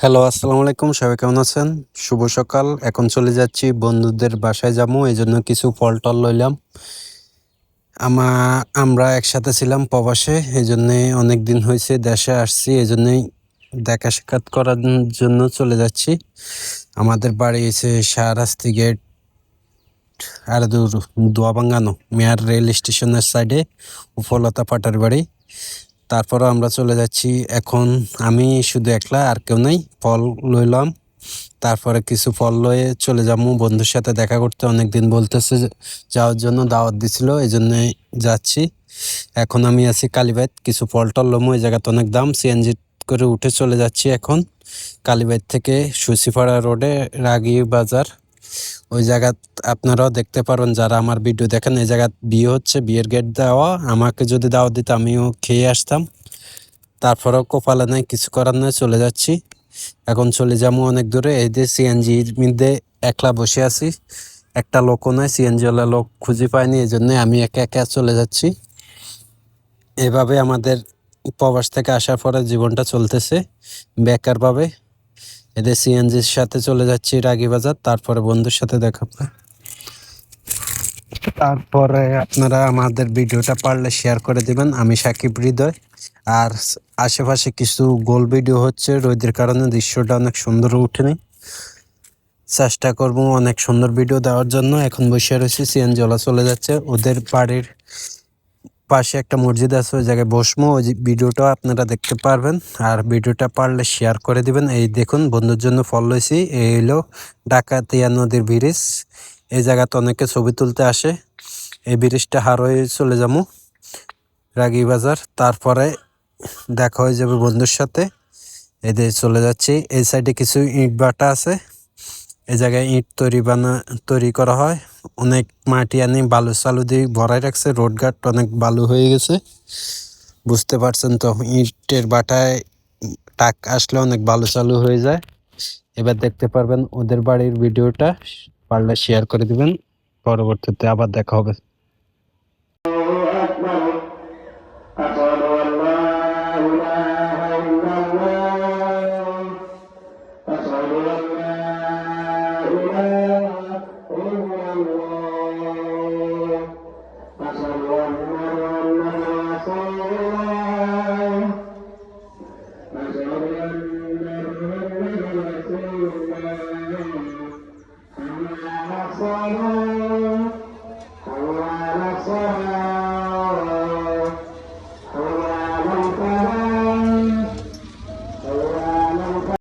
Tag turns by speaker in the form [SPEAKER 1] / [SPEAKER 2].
[SPEAKER 1] Hello, আসসালামু আলাইকুম। সবাই কেমন আছেন? শুভ সকাল। এখন চলে যাচ্ছি বন্ধুদের বাসায় যাবো। এজন্য কিছু ফল-টল লইলাম। আমা আমরা একসাথে ছিলাম প্রবাসে। এজন্যে অনেকদিন হইছে দেশে আসছি। এজন্যই দেখা সাক্ষাৎ করার জন্য চলে যাচ্ছি। আমাদের বাড়ি হইছে শাহরাস্তি গেট আর দোয়াবাঙ্গানো মেয়ার রেল স্টেশনের সাইডে উফলতা পাটার বাড়ি। তারপরও আমরা চলে যাচ্ছি। এখন আমি শুধু একলা, আর কেউ নাই। ফল লইলাম, তারপরে কিছু ফল লয়ে চলে যাবো বন্ধুর সাথে দেখা করতে। অনেকদিন বলতেছে যাওয়ার জন্য, দাওয়াত দিছিল, এই জন্যই যাচ্ছি। এখন আমি আছি কালীবাইত, কিছু ফল টল লমো। এই জায়গাতে অনেক দাম। সিএনজি করে উঠে চলে যাচ্ছি এখন কালীবাইত থেকে সুসিপাড়া রোডে রাগী বাজার। ওই জায়গা আপনারাও দেখতে পারেন যারা আমার ভিডিও দেখেন। এই জায়গা বিয়ে হচ্ছে, বিয়ের গেট দেওয়া। আমাকে যদি দাওয়াত দিত আমিও খেয়ে আসতাম। তারপরেও কপালে নাই, কিছু করার নাই, চলে যাচ্ছি। এখন চলে যাবো অনেক দূরে। এই যে সিএনজির মধ্যে একলা বসে আছি, একটা লোকও নাই, সিএনজি ওয়ালা লোক খুঁজে পাইনি। এই জন্য আমি একা একা চলে যাচ্ছি। এভাবে আমাদের প্রবাস থেকে আসার পরে জীবনটা চলতেছে বেকার ভাবে। এদের সিএনজির সাথে চলে যাচ্ছি রাগী বাজার, তারপরে বন্ধুর সাথে দেখা হবে। তারপরে আপনারা আমাদের ভিডিওটা পারলে শেয়ার করে দিবেন। আমি সাকিব হৃদয়। আর আশেপাশে কিছু গোল ভিডিও হচ্ছে, রোদের কারণে দৃশ্যটা অনেক সুন্দর উঠেনি। চেষ্টা করব অনেক সুন্দর ভিডিও দেওয়ার জন্য। এখন বসে রয়েছি, সিএনজি ওলা চলে যাচ্ছে। ওদের বাড়ির পাশে একটা মসজিদ আছে, ওই জায়গায় বসমো। ওই ভিডিওটা আপনারা দেখতে পারবেন। আর ভিডিওটা পারলে শেয়ার করে দিবেন। এই দেখুন বন্ধুর জন্য ফল লইছি। এই হলো ডাকাতিয়া নদীর ব্রিজ। এই জায়গাতে অনেকে ছবি তুলতে আসে। এই ব্রিজটা হার হয়ে চলে যাবো রাগী বাজার, তারপরে দেখা হয়ে যাবে বন্ধুর সাথে। এদের চলে যাচ্ছি। এই সাইডে কিছু ইট ভাটা আছে। এই জায়গায় ইট তৈরি করা হয়। অনেক মাটি আনি বালু চালু দিয়ে ভরাই রাখছে। রোডঘাট অনেক বালু হয়ে গেছে, বুঝতে পারছেন তো। ইটের ভাটায় টাক আসলে অনেক বালু চালু হয়ে যায়। এবার দেখতে পারবেন ওদের বাড়ির ভিডিওটা, পারলে শেয়ার করে দিবেন। পরবর্তীতে আবার দেখা হবে।